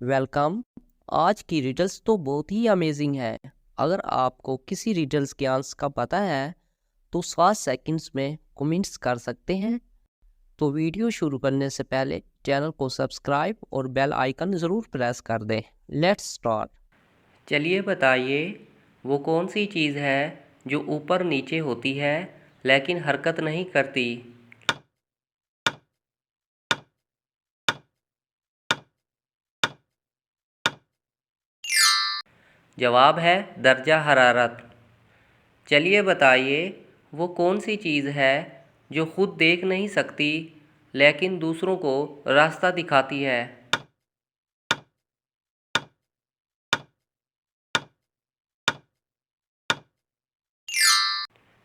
Welcome. आज की riddles तो बहुत ही अमेजिंग है। अगर आपको किसी रिडल्स के आंसर का पता है तो 7 सेकंड्स में कमेंट्स कर सकते हैं। तो वीडियो शुरू करने से पहले चैनल को सब्सक्राइब और बेल आइकन ज़रूर प्रेस कर दें। Let's start. चलिए बताइए, वो कौन सी चीज़ है जो ऊपर नीचे होती है लेकिन हरकत नहीं करती। जवाब है दर्जा हरारत। चलिए बताइए, वो कौन सी चीज़ है जो खुद देख नहीं सकती लेकिन दूसरों को रास्ता दिखाती है।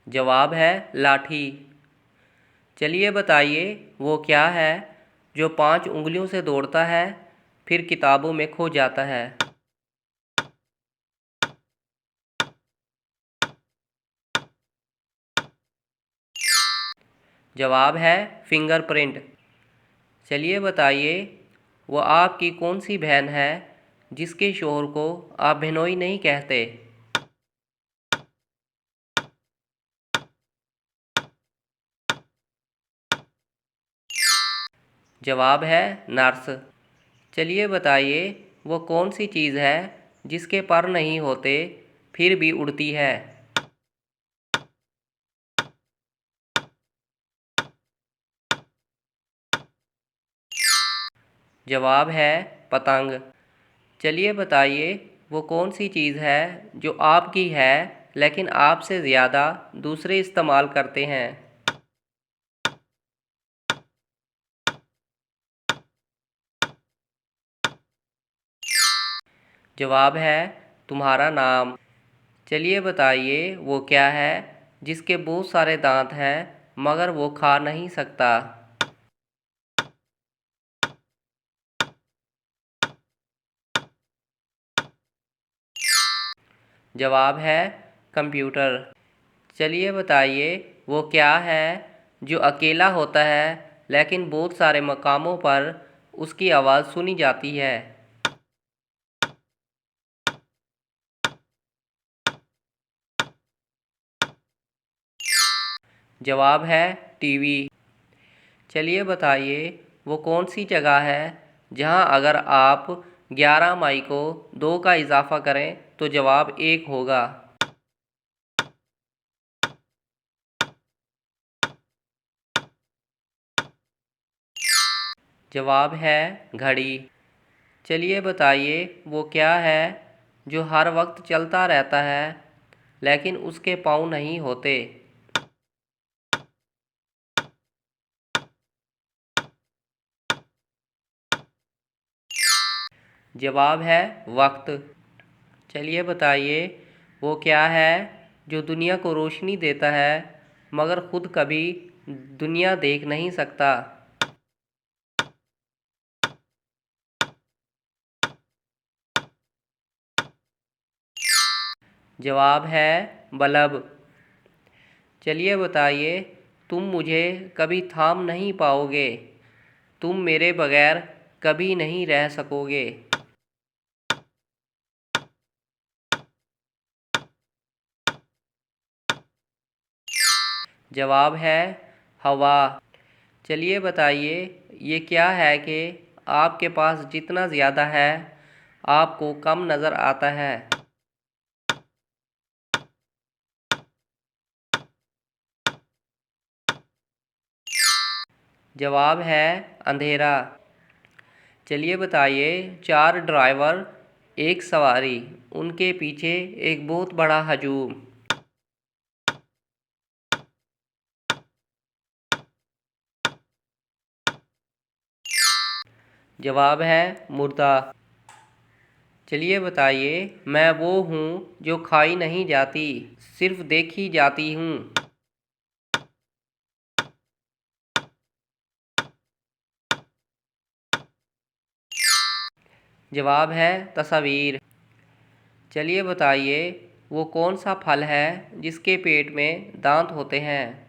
जवाब है लाठी। चलिए बताइए, वो क्या है जो 5 उंगलियों से दौड़ता है फिर किताबों में खो जाता है। जवाब है फिंगरप्रिंट। चलिए बताइए, वो आपकी कौन सी बहन है जिसके शोहर को आप बहनोई नहीं कहते। जवाब है नर्स। चलिए बताइए, वो कौन सी चीज़ है जिसके पर नहीं होते फिर भी उड़ती है। जवाब है पतंग। चलिए बताइए, वो कौन सी चीज़ है जो आपकी है लेकिन आपसे ज़्यादा दूसरे इस्तेमाल करते हैं। जवाब है तुम्हारा नाम। चलिए बताइए, वो क्या है जिसके बहुत सारे दांत हैं मगर वो खा नहीं सकता। जवाब है कंप्यूटर। चलिए बताइए, वो क्या है जो अकेला होता है लेकिन बहुत सारे मकामों पर उसकी आवाज़ सुनी जाती है। जवाब है टीवी। चलिए बताइए, वो कौन सी जगह है जहां अगर आप 11 मई को 2 का इजाफा करें तो जवाब 1 होगा। जवाब है घड़ी। चलिए बताइए, वो क्या है जो हर वक्त चलता रहता है लेकिन उसके पाँव नहीं होते। जवाब है वक्त। चलिए बताइए, वो क्या है जो दुनिया को रोशनी देता है मगर खुद कभी दुनिया देख नहीं सकता। जवाब है बल्ब। चलिए बताइए, तुम मुझे कभी थाम नहीं पाओगे, तुम मेरे बगैर कभी नहीं रह सकोगे। जवाब है हवा। चलिए बताइए, ये क्या है कि आपके पास जितना ज़्यादा है आपको कम नज़र आता है। जवाब है अंधेरा। चलिए बताइए, 4 ड्राइवर एक सवारी, उनके पीछे एक बहुत बड़ा हजूम। जवाब है मुर्दा। चलिए बताइए, मैं वो हूँ जो खाई नहीं जाती, सिर्फ देखी जाती हूँ। जवाब है तस्वीर। चलिए बताइए, वो कौन सा फल है जिसके पेट में दांत होते हैं।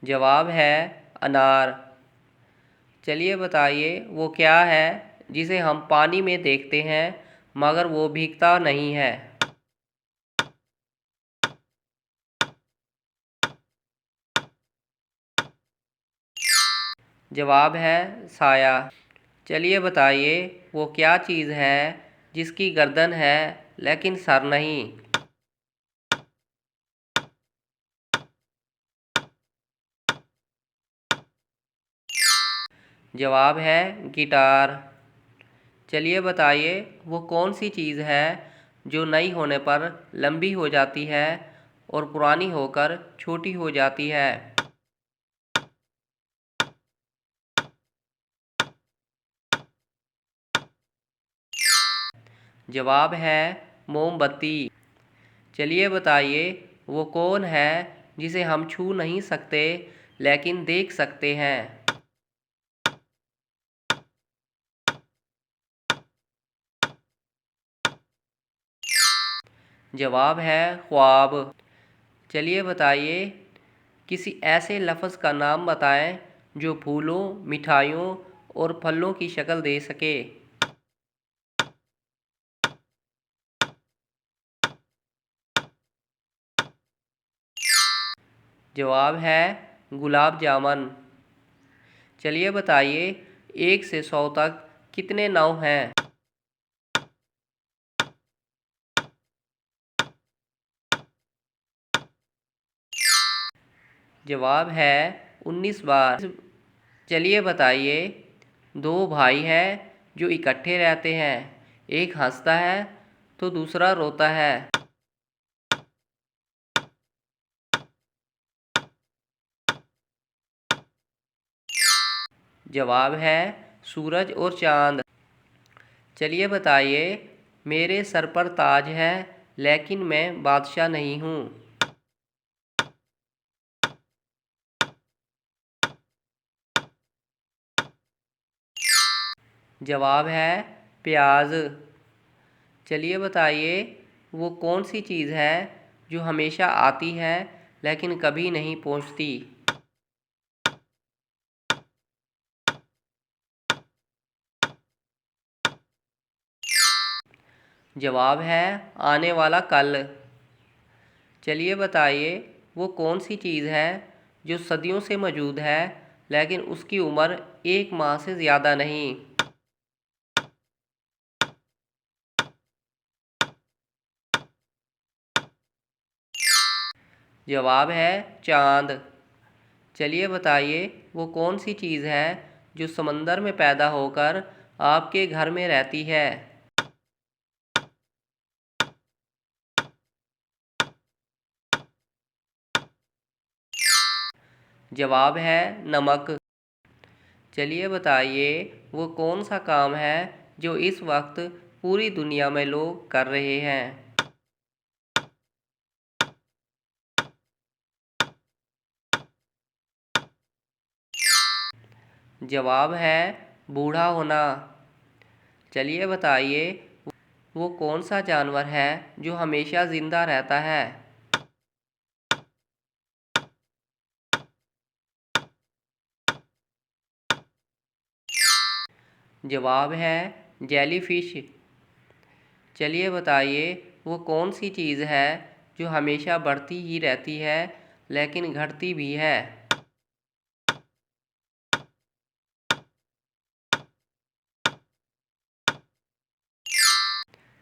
जवाब है अनार। चलिए बताइए वो क्या है जिसे हम पानी में देखते हैं मगर वो भीगता नहीं है। जवाब है साया। चलिए बताइए वो क्या चीज़ है जिसकी गर्दन है लेकिन सर नहीं। जवाब है गिटार। चलिए बताइए वो कौन सी चीज़ है जो नई होने पर लंबी हो जाती है और पुरानी होकर छोटी हो जाती है। जवाब है मोमबत्ती। चलिए बताइए वो कौन है जिसे हम छू नहीं सकते लेकिन देख सकते हैं। जवाब है ख्वाब। चलिए बताइए किसी ऐसे लफ्ज़ का नाम बताएं जो फूलों, मिठाइयों और फलों की शक्ल दे सके। जवाब है गुलाब जामुन। चलिए बताइए 1 से 100 तक कितने 9 हैं। जवाब है 19 बार। चलिए बताइए दो भाई हैं जो इकट्ठे रहते हैं, एक हंसता है तो दूसरा रोता है। जवाब है सूरज और चांद। चलिए बताइए मेरे सर पर ताज है लेकिन मैं बादशाह नहीं हूँ। जवाब है प्याज। चलिए बताइए वो कौन सी चीज़ है जो हमेशा आती है लेकिन कभी नहीं पहुँचती। जवाब है आने वाला कल। चलिए बताइए वो कौन सी चीज़ है जो सदियों से मौजूद है लेकिन उसकी उम्र 1 माह से ज़्यादा नहीं। जवाब है चाँद। चलिए बताइए वो कौन सी चीज़ है जो समंदर में पैदा होकर आपके घर में रहती है। जवाब है नमक। चलिए बताइए वो कौन सा काम है जो इस वक्त पूरी दुनिया में लोग कर रहे हैं। जवाब है बूढ़ा होना। चलिए बताइए वो कौन सा जानवर है जो हमेशा ज़िंदा रहता है। जवाब है जेलीफिश। चलिए बताइए वो कौन सी चीज़ है जो हमेशा बढ़ती ही रहती है लेकिन घटती भी है।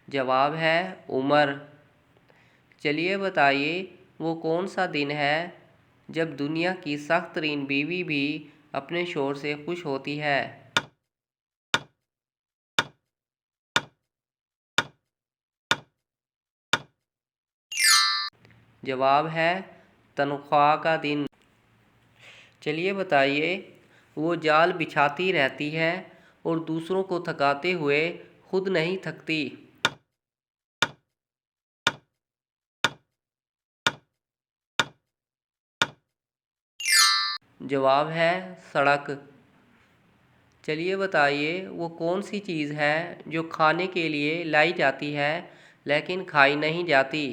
जवाब है उम्र। चलिए बताइए वो कौन सा दिन है जब दुनिया की सख्त तरीन बीवी भी अपने शोहर से खुश होती है। जवाब है तनख्वाह का दिन। चलिए बताइए वो जाल बिछाती रहती है और दूसरों को थकाते हुए खुद नहीं थकती। जवाब है सड़क। चलिए बताइए वो कौन सी चीज़ है जो खाने के लिए लाई जाती है लेकिन खाई नहीं जाती।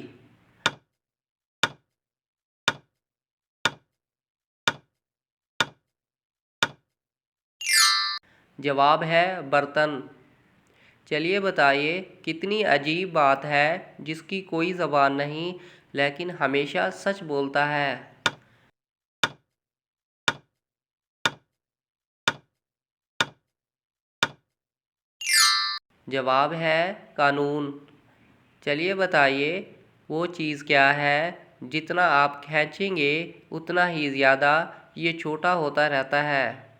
जवाब है बर्तन। चलिए बताइए, कितनी अजीब बात है जिसकी कोई ज़बान नहीं लेकिन हमेशा सच बोलता है। जवाब है कानून। चलिए बताइए, वो चीज़ क्या है जितना आप खींचेंगे उतना ही ज़्यादा ये छोटा होता रहता है।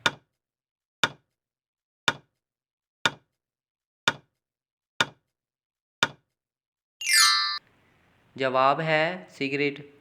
जवाब है सिगरेट।